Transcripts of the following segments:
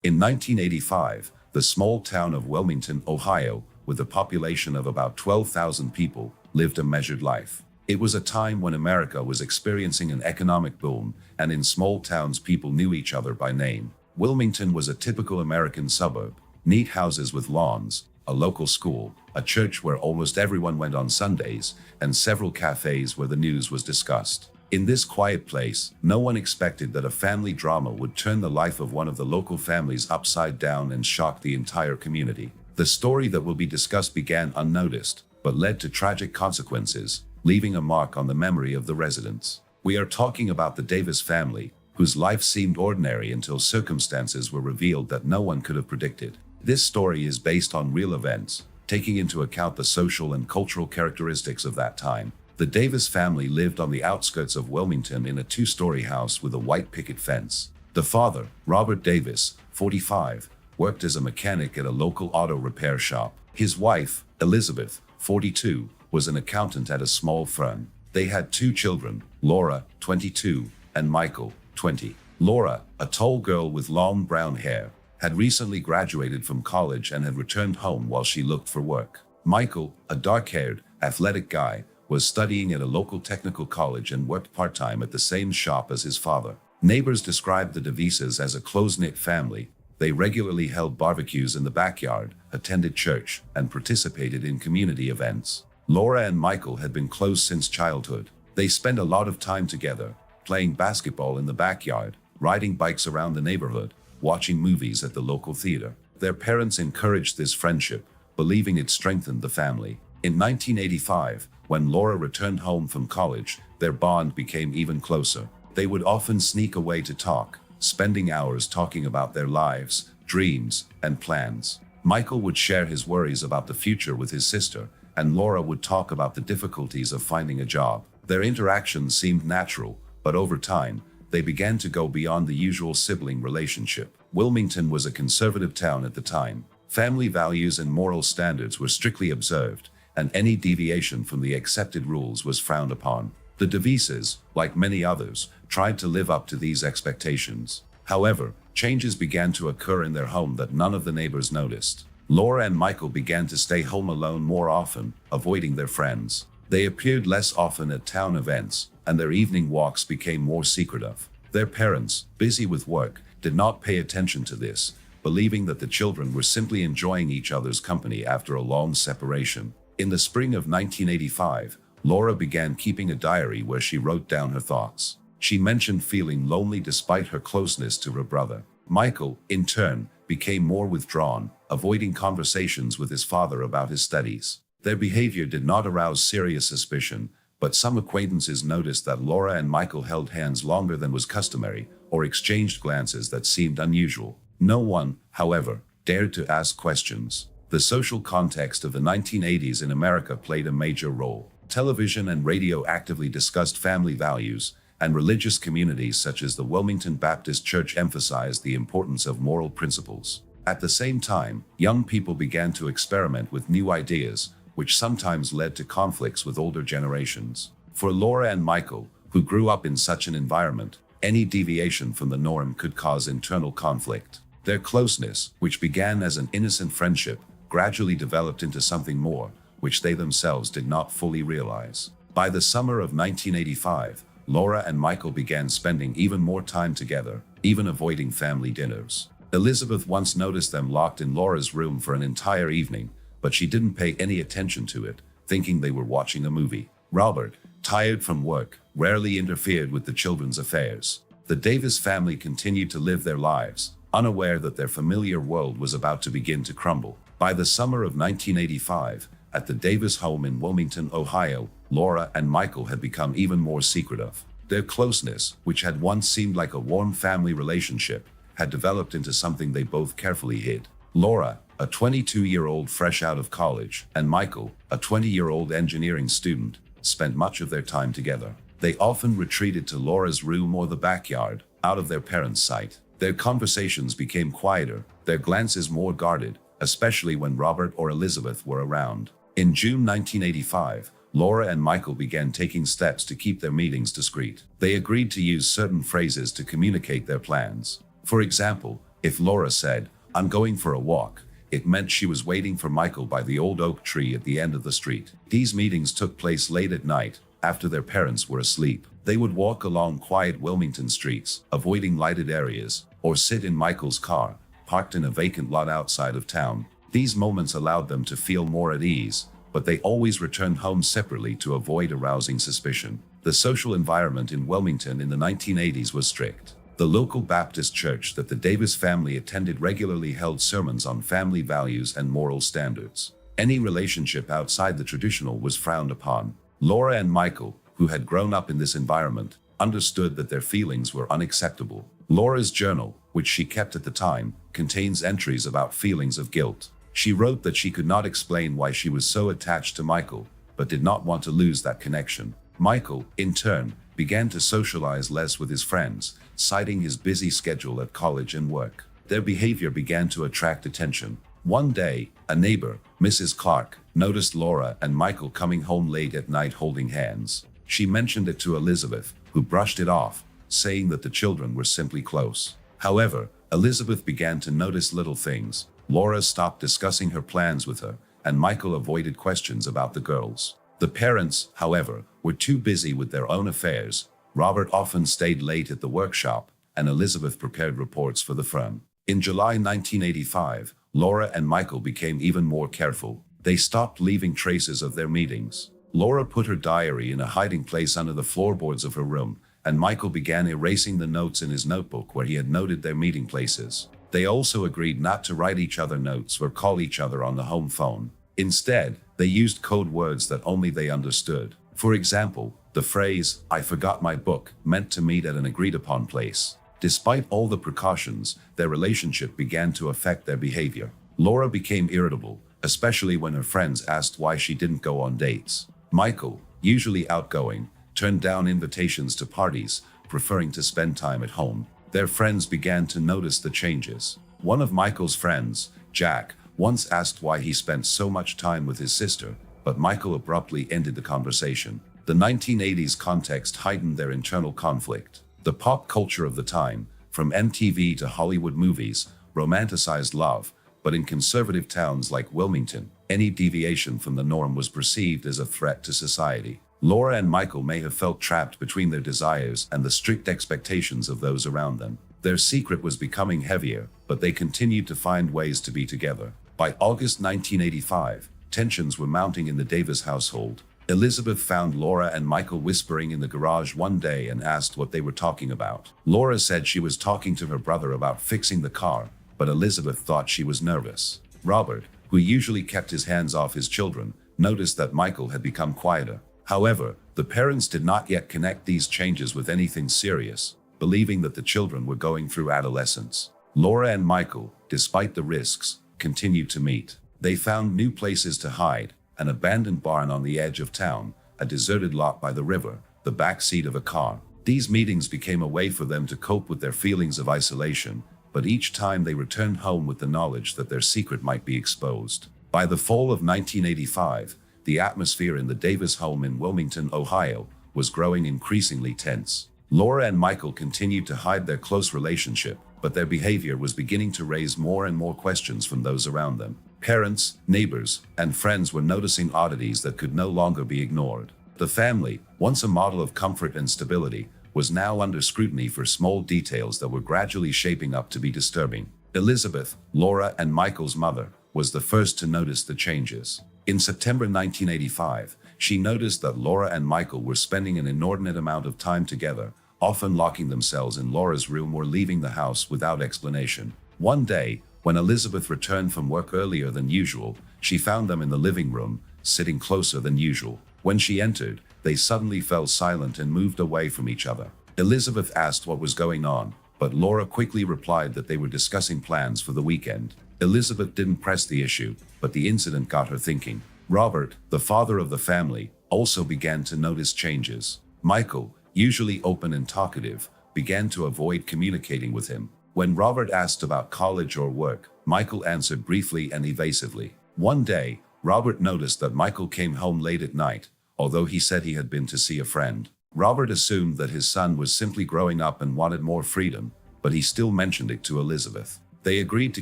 In 1985, the small town of Wilmington, Ohio, with a population of about 12,000 people, lived a measured life. It was a time when America was experiencing an economic boom, and in small towns people knew each other by name. Wilmington was a typical American suburb: neat houses with lawns, a local school, a church where almost everyone went on Sundays, and several cafes where the news was discussed. In this quiet place, no one expected that a family drama would turn the life of one of the local families upside down and shock the entire community. The story that will be discussed began unnoticed, but led to tragic consequences, leaving a mark on the memory of the residents. We are talking about the Davis family, whose life seemed ordinary until circumstances were revealed that no one could have predicted. This story is based on real events, taking into account the social and cultural characteristics of that time. The Davis family lived on the outskirts of Wilmington in a two-story house with a white picket fence. The father, Robert Davis, 45, worked as a mechanic at a local auto repair shop. His wife, Elizabeth, 42, was an accountant at a small firm. They had two children, Laura, 22, and Michael, 20. Laura, a tall girl with long brown hair, had recently graduated from college and had returned home while she looked for work. Michael, a dark-haired, athletic guy, was studying at a local technical college and worked part-time at the same shop as his father. Neighbors described the Davises as a close-knit family. They regularly held barbecues in the backyard, attended church, and participated in community events. Laura and Michael had been close since childhood. They spent a lot of time together, playing basketball in the backyard, riding bikes around the neighborhood, watching movies at the local theater. Their parents encouraged this friendship, believing it strengthened the family. In 1985, when Laura returned home from college, their bond became even closer. They would often sneak away to talk, spending hours talking about their lives, dreams, and plans. Michael would share his worries about the future with his sister, and Laura would talk about the difficulties of finding a job. Their interactions seemed natural, but over time, they began to go beyond the usual sibling relationship. Wilmington was a conservative town at the time. Family values and moral standards were strictly observed, and any deviation from the accepted rules was frowned upon. The Davises, like many others, tried to live up to these expectations. However, changes began to occur in their home that none of the neighbors noticed. Laura and Michael began to stay home alone more often, avoiding their friends. They appeared less often at town events, and their evening walks became more secretive. Their parents, busy with work, did not pay attention to this, believing that the children were simply enjoying each other's company after a long separation. In the spring of 1985, Laura began keeping a diary where she wrote down her thoughts. She mentioned feeling lonely despite her closeness to her brother. Michael, in turn, became more withdrawn, avoiding conversations with his father about his studies. Their behavior did not arouse serious suspicion, but some acquaintances noticed that Laura and Michael held hands longer than was customary, or exchanged glances that seemed unusual. No one, however, dared to ask questions. The social context of the 1980s in America played a major role. Television and radio actively discussed family values, and religious communities such as the Wilmington Baptist Church emphasized the importance of moral principles. At the same time, young people began to experiment with new ideas, which sometimes led to conflicts with older generations. For Laura and Michael, who grew up in such an environment, any deviation from the norm could cause internal conflict. Their closeness, which began as an innocent friendship, gradually developed into something more, which they themselves did not fully realize. By the summer of 1985, Laura and Michael began spending even more time together, even avoiding family dinners. Elizabeth once noticed them locked in Laura's room for an entire evening, but she didn't pay any attention to it, thinking they were watching a movie. Robert, tired from work, rarely interfered with the children's affairs. The Davis family continued to live their lives, unaware that their familiar world was about to begin to crumble. By the summer of 1985, at the Davis home in Wilmington, Ohio, Laura and Michael had become even more secretive. Their closeness, which had once seemed like a warm family relationship, had developed into something they both carefully hid. Laura, a 22-year-old fresh out of college, and Michael, a 20-year-old engineering student, spent much of their time together. They often retreated to Laura's room or the backyard, out of their parents' sight. Their conversations became quieter, their glances more guarded, especially when Robert or Elizabeth were around. In June 1985, Laura and Michael began taking steps to keep their meetings discreet. They agreed to use certain phrases to communicate their plans. For example, If Laura said, "I'm going for a walk," it meant she was waiting for Michael by the old oak tree at the end of the street. These meetings took place late at night, after their parents were asleep. They would walk along quiet Wilmington streets, avoiding lighted areas, or sit in Michael's car, parked in a vacant lot outside of town. These moments allowed them to feel more at ease, but they always returned home separately to avoid arousing suspicion. The social environment in Wilmington in the 1980s was strict. The local Baptist church that the Davis family attended regularly held sermons on family values and moral standards. Any relationship outside the traditional was frowned upon. Laura and Michael, who had grown up in this environment, understood that their feelings were unacceptable. Laura's journal, which she kept at the time, contains entries about feelings of guilt. She wrote that she could not explain why she was so attached to Michael, but did not want to lose that connection. Michael, in turn, began to socialize less with his friends, citing his busy schedule at college and work. Their behavior began to attract attention. One day, a neighbor, Mrs. Clark, noticed Laura and Michael coming home late at night holding hands. She mentioned it to Elizabeth, who brushed it off, saying that the children were simply close. However, Elizabeth began to notice little things. Laura stopped discussing her plans with her, and Michael avoided questions about the girls. The parents, however, were too busy with their own affairs. Robert often stayed late at the workshop, and Elizabeth prepared reports for the firm. In July 1985, Laura and Michael became even more careful. They stopped leaving traces of their meetings. Laura put her diary in a hiding place under the floorboards of her room, and Michael began erasing the notes in his notebook where he had noted their meeting places. They also agreed not to write each other notes or call each other on the home phone. Instead, they used code words that only they understood. For example, the phrase, "I forgot my book," meant to meet at an agreed-upon place. Despite all the precautions, their relationship began to affect their behavior. Laura became irritable, especially when her friends asked why she didn't go on dates. Michael, usually outgoing, turned down invitations to parties, preferring to spend time at home. Their friends began to notice the changes. One of Michael's friends, Jack, once asked why he spent so much time with his sister, but Michael abruptly ended the conversation. The 1980s context heightened their internal conflict. The pop culture of the time, from MTV to Hollywood movies, romanticized love, but in conservative towns like Wilmington, any deviation from the norm was perceived as a threat to society. Laura and Michael may have felt trapped between their desires and the strict expectations of those around them. Their secret was becoming heavier, but they continued to find ways to be together. By August 1985, tensions were mounting in the Davis household. Elizabeth found Laura and Michael whispering in the garage one day and asked what they were talking about. Laura said she was talking to her brother about fixing the car, but Elizabeth thought she was nervous. Robert, who usually kept his hands off his children, noticed that Michael had become quieter. However, the parents did not yet connect these changes with anything serious, believing that the children were going through adolescence. Laura and Michael, despite the risks, continued to meet. They found new places to hide, an abandoned barn on the edge of town, a deserted lot by the river, the back seat of a car. These meetings became a way for them to cope with their feelings of isolation, but each time they returned home with the knowledge that their secret might be exposed. By the fall of 1985, the atmosphere in the Davis home in Wilmington, Ohio, was growing increasingly tense. Laura and Michael continued to hide their close relationship, but their behavior was beginning to raise more and more questions from those around them. Parents, neighbors, and friends were noticing oddities that could no longer be ignored. The family, once a model of comfort and stability, was now under scrutiny for small details that were gradually shaping up to be disturbing. Elizabeth, Laura and Michael's mother, was the first to notice the changes. In September 1985, she noticed that Laura and Michael were spending an inordinate amount of time together, often locking themselves in Laura's room or leaving the house without explanation. One day, when Elizabeth returned from work earlier than usual, she found them in the living room, sitting closer than usual. When she entered, they suddenly fell silent and moved away from each other. Elizabeth asked what was going on, but Laura quickly replied that they were discussing plans for the weekend. Elizabeth didn't press the issue, but the incident got her thinking. Robert, the father of the family, also began to notice changes. Michael, usually open and talkative, began to avoid communicating with him. When Robert asked about college or work, Michael answered briefly and evasively. One day, Robert noticed that Michael came home late at night, although he said he had been to see a friend. Robert assumed that his son was simply growing up and wanted more freedom, but he still mentioned it to Elizabeth. They agreed to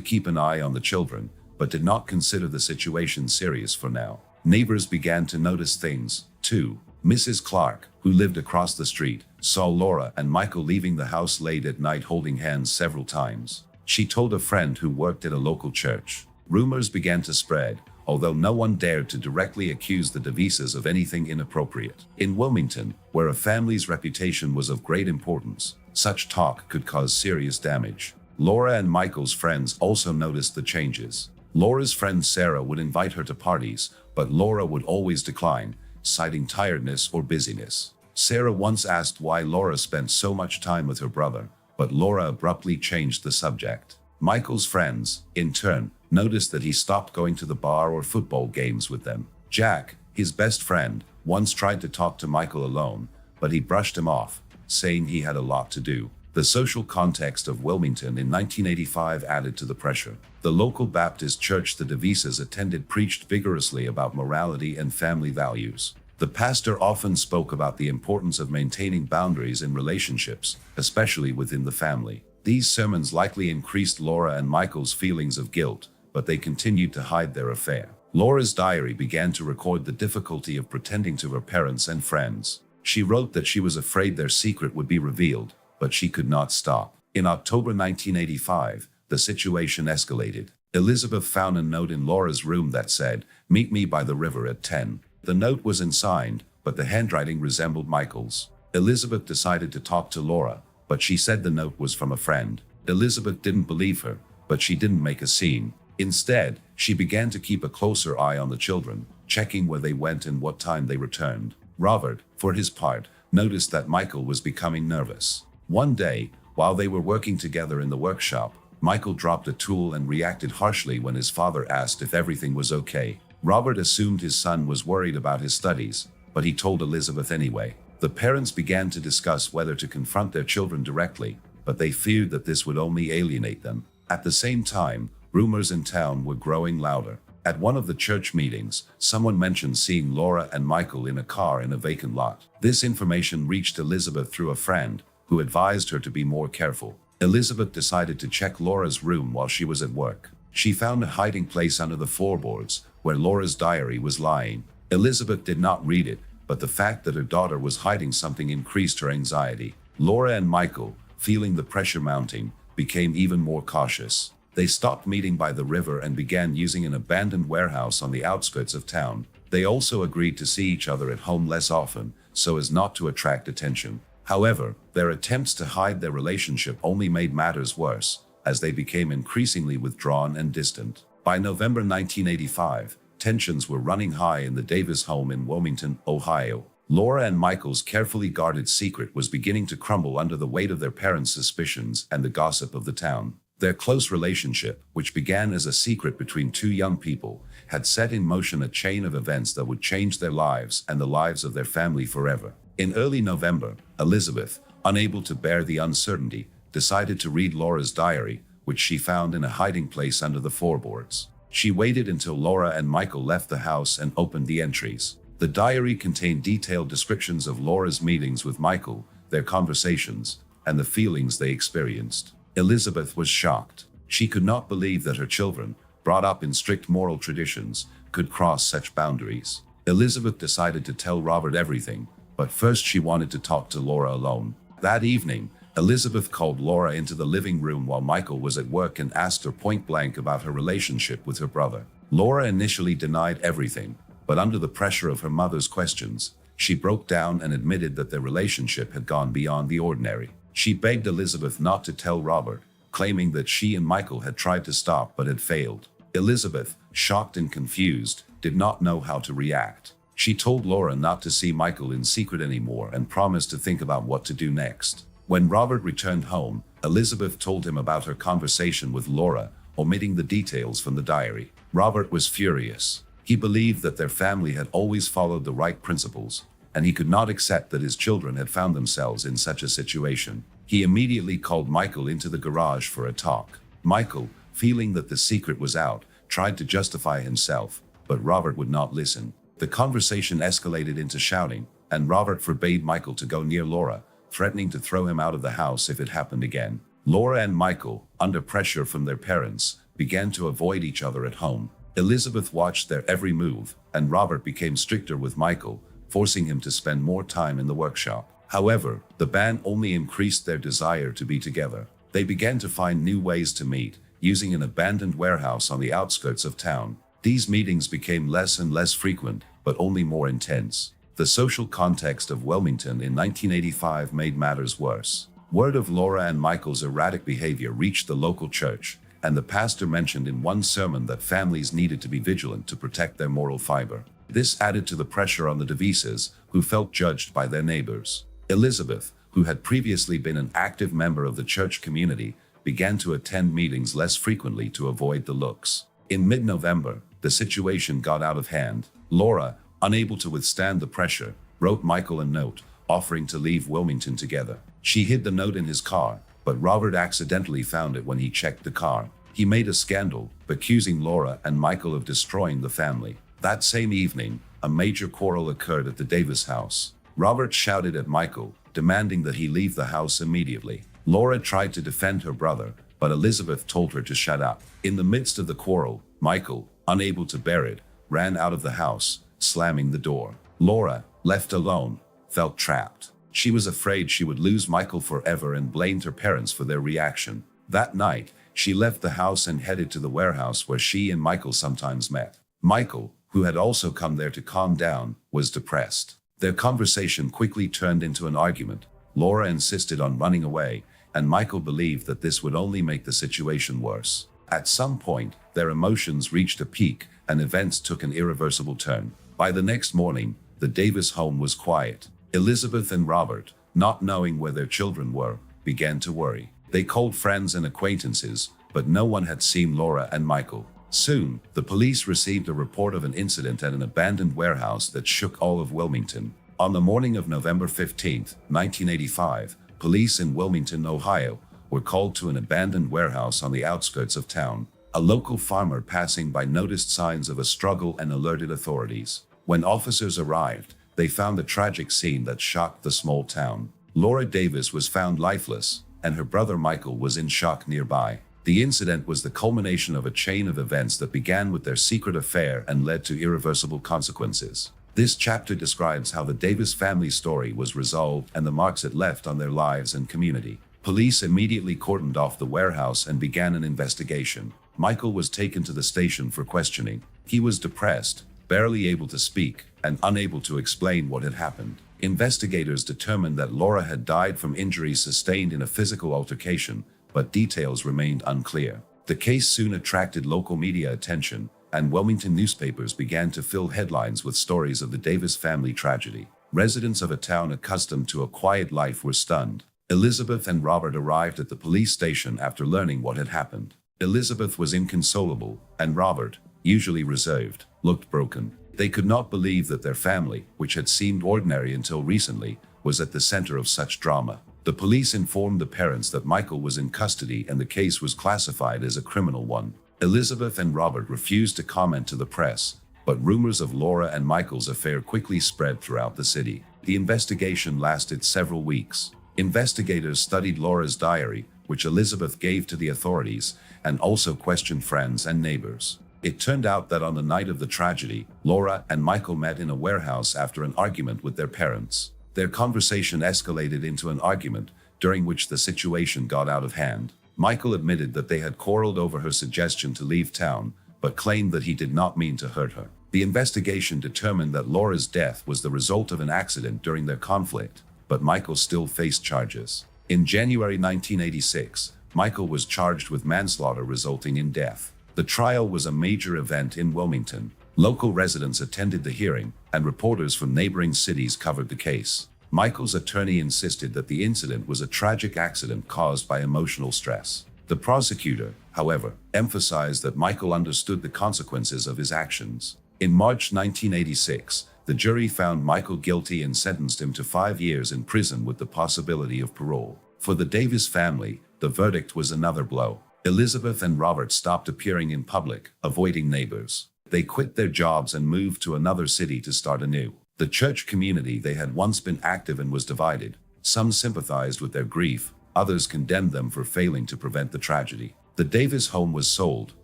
keep an eye on the children, but did not consider the situation serious for now. Neighbors began to notice things, too. Mrs. Clark, who lived across the street, saw Laura and Michael leaving the house late at night holding hands several times. She told a friend who worked at a local church. Rumors began to spread, although no one dared to directly accuse the Devises of anything inappropriate. In Wilmington, where a family's reputation was of great importance, such talk could cause serious damage. Laura and Michael's friends also noticed the changes. Laura's friend Sarah would invite her to parties, but Laura would always decline, citing tiredness or busyness. Sarah once asked why Laura spent so much time with her brother, but Laura abruptly changed the subject. Michael's friends, in turn, noticed that he stopped going to the bar or football games with them. Jack, his best friend, once tried to talk to Michael alone, but he brushed him off, saying he had a lot to do. The social context of Wilmington in 1985 added to the pressure. The local Baptist church the Devises attended preached vigorously about morality and family values. The pastor often spoke about the importance of maintaining boundaries in relationships, especially within the family. These sermons likely increased Laura and Michael's feelings of guilt, but they continued to hide their affair. Laura's diary began to record the difficulty of pretending to her parents and friends. She wrote that she was afraid their secret would be revealed, but she could not stop. In October 1985, the situation escalated. Elizabeth found a note in Laura's room that said, "Meet me by the river at 10. The note was unsigned, but the handwriting resembled Michael's. Elizabeth decided to talk to Laura, but she said the note was from a friend. Elizabeth didn't believe her, but she didn't make a scene. Instead, she began to keep a closer eye on the children, checking where they went and what time they returned. Robert, for his part, noticed that Michael was becoming nervous. One day, while they were working together in the workshop, Michael dropped a tool and reacted harshly when his father asked if everything was okay. Robert assumed his son was worried about his studies, but he told Elizabeth anyway. The parents began to discuss whether to confront their children directly, but they feared that this would only alienate them. At the same time, rumors in town were growing louder. At one of the church meetings, someone mentioned seeing Laura and Michael in a car in a vacant lot. This information reached Elizabeth through a friend, who advised her to be more careful. Elizabeth decided to check Laura's room while she was at work. She found a hiding place under the floorboards, where Laura's diary was lying. Elizabeth did not read it, but the fact that her daughter was hiding something increased her anxiety. Laura and Michael, feeling the pressure mounting, became even more cautious. They stopped meeting by the river and began using an abandoned warehouse on the outskirts of town. They also agreed to see each other at home less often, so as not to attract attention. However, their attempts to hide their relationship only made matters worse, as they became increasingly withdrawn and distant. By November 1985, tensions were running high in the Davis home in Wilmington, Ohio. Laura and Michael's carefully guarded secret was beginning to crumble under the weight of their parents' suspicions and the gossip of the town. Their close relationship, which began as a secret between two young people, had set in motion a chain of events that would change their lives and the lives of their family forever. In early November, Elizabeth, unable to bear the uncertainty, decided to read Laura's diary, which she found in a hiding place under the floorboards. She waited until Laura and Michael left the house and opened the entries. The diary contained detailed descriptions of Laura's meetings with Michael, their conversations, and the feelings they experienced. Elizabeth was shocked. She could not believe that her children, brought up in strict moral traditions, could cross such boundaries. Elizabeth decided to tell Robert everything, but first she wanted to talk to Laura alone. That evening, Elizabeth called Laura into the living room while Michael was at work and asked her point blank about her relationship with her brother. Laura initially denied everything, but under the pressure of her mother's questions, she broke down and admitted that their relationship had gone beyond the ordinary. She begged Elizabeth not to tell Robert, claiming that she and Michael had tried to stop but had failed. Elizabeth, shocked and confused, did not know how to react. She told Laura not to see Michael in secret anymore and promised to think about what to do next. When Robert returned home, Elizabeth told him about her conversation with Laura, omitting the details from the diary. Robert was furious. He believed that their family had always followed the right principles, and he could not accept that his children had found themselves in such a situation. He immediately called Michael into the garage for a talk. Michael, feeling that the secret was out, tried to justify himself, but Robert would not listen. The conversation escalated into shouting, and Robert forbade Michael to go near Laura, threatening to throw him out of the house if it happened again. Laura and Michael, under pressure from their parents, began to avoid each other at home. Elizabeth watched their every move, and Robert became stricter with Michael, forcing him to spend more time in the workshop. However, the ban only increased their desire to be together. They began to find new ways to meet, using an abandoned warehouse on the outskirts of town. These meetings became less and less frequent, but only more intense. The social context of Wilmington in 1985 made matters worse. Word of Laura and Michael's erratic behavior reached the local church, and the pastor mentioned in one sermon that families needed to be vigilant to protect their moral fiber. This added to the pressure on the DeVises, who felt judged by their neighbors. Elizabeth, who had previously been an active member of the church community, began to attend meetings less frequently to avoid the looks. In mid-November, the situation got out of hand. Laura, unable to withstand the pressure, wrote Michael a note, offering to leave Wilmington together. She hid the note in his car, but Robert accidentally found it when he checked the car. He made a scandal, accusing Laura and Michael of destroying the family. That same evening, a major quarrel occurred at the Davis house. Robert shouted at Michael, demanding that he leave the house immediately. Laura tried to defend her brother, but Elizabeth told her to shut up. In the midst of the quarrel, Michael, unable to bear it, ran out of the house, slamming the door. Laura, left alone, felt trapped. She was afraid she would lose Michael forever and blamed her parents for their reaction. That night, she left the house and headed to the warehouse where she and Michael sometimes met. Michael, who had also come there to calm down, was depressed. Their conversation quickly turned into an argument. Laura insisted on running away, and Michael believed that this would only make the situation worse. At some point, their emotions reached a peak, and events took an irreversible turn. By the next morning, the Davis home was quiet. Elizabeth and Robert, not knowing where their children were, began to worry. They called friends and acquaintances, but no one had seen Laura and Michael. Soon, the police received a report of an incident at an abandoned warehouse that shook all of Wilmington. On the morning of November 15, 1985, police in Wilmington, Ohio, were called to an abandoned warehouse on the outskirts of town. A local farmer passing by noticed signs of a struggle and alerted authorities. When officers arrived, they found a tragic scene that shocked the small town. Laura Davis was found lifeless, and her brother Michael was in shock nearby. The incident was the culmination of a chain of events that began with their secret affair and led to irreversible consequences. This chapter describes how the Davis family story was resolved and the marks it left on their lives and community. Police immediately cordoned off the warehouse and began an investigation. Michael was taken to the station for questioning. He was depressed, barely able to speak, and unable to explain what had happened. Investigators determined that Laura had died from injuries sustained in a physical altercation, but details remained unclear. The case soon attracted local media attention, and Wilmington newspapers began to fill headlines with stories of the Davis family tragedy. Residents of a town accustomed to a quiet life were stunned. Elizabeth and Robert arrived at the police station after learning what had happened. Elizabeth was inconsolable, and Robert, usually reserved, looked broken. They could not believe that their family, which had seemed ordinary until recently, was at the center of such drama. The police informed the parents that Michael was in custody and the case was classified as a criminal one. Elizabeth and Robert refused to comment to the press, but rumors of Laura and Michael's affair quickly spread throughout the city. The investigation lasted several weeks. Investigators studied Laura's diary, which Elizabeth gave to the authorities, and also questioned friends and neighbors. It turned out that on the night of the tragedy, Laura and Michael met in a warehouse after an argument with their parents. Their conversation escalated into an argument, during which the situation got out of hand. Michael admitted that they had quarreled over her suggestion to leave town, but claimed that he did not mean to hurt her. The investigation determined that Laura's death was the result of an accident during their conflict, but Michael still faced charges. In January 1986, Michael was charged with manslaughter resulting in death. The trial was a major event in Wilmington. Local residents attended the hearing, and reporters from neighboring cities covered the case. Michael's attorney insisted that the incident was a tragic accident caused by emotional stress. The prosecutor, however, emphasized that Michael understood the consequences of his actions. In March 1986, the jury found Michael guilty and sentenced him to 5 years in prison with the possibility of parole. For the Davis family, the verdict was another blow. Elizabeth and Robert stopped appearing in public, avoiding neighbors. They quit their jobs and moved to another city to start anew. The church community they had once been active in was divided. Some sympathized with their grief, Others condemned them for failing to prevent the tragedy. The Davis home was sold,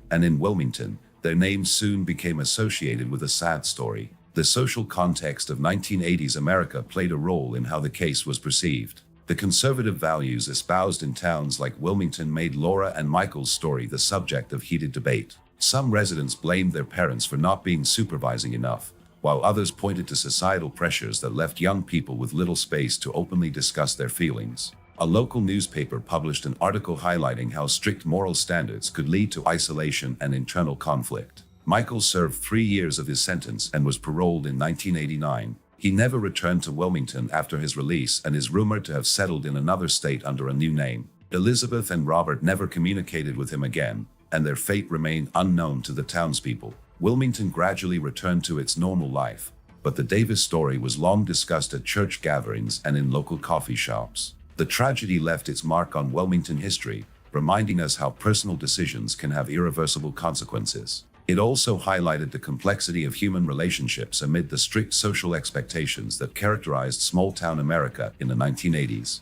and in Wilmington, their names soon became associated with a sad story. The social context of 1980s America played a role in how the case was perceived. The conservative values espoused in towns like Wilmington made Laura and Michael's story the subject of heated debate. Some residents blamed their parents for not being supervising enough, while others pointed to societal pressures that left young people with little space to openly discuss their feelings. A local newspaper published an article highlighting how strict moral standards could lead to isolation and internal conflict. Michael served 3 years of his sentence and was paroled in 1989. He never returned to Wilmington after his release and is rumored to have settled in another state under a new name. Elizabeth and Robert never communicated with him again, and their fate remained unknown to the townspeople. Wilmington gradually returned to its normal life, but the Davis story was long discussed at church gatherings and in local coffee shops. The tragedy left its mark on Wilmington history, reminding us how personal decisions can have irreversible consequences. It also highlighted the complexity of human relationships amid the strict social expectations that characterized small-town America in the 1980s.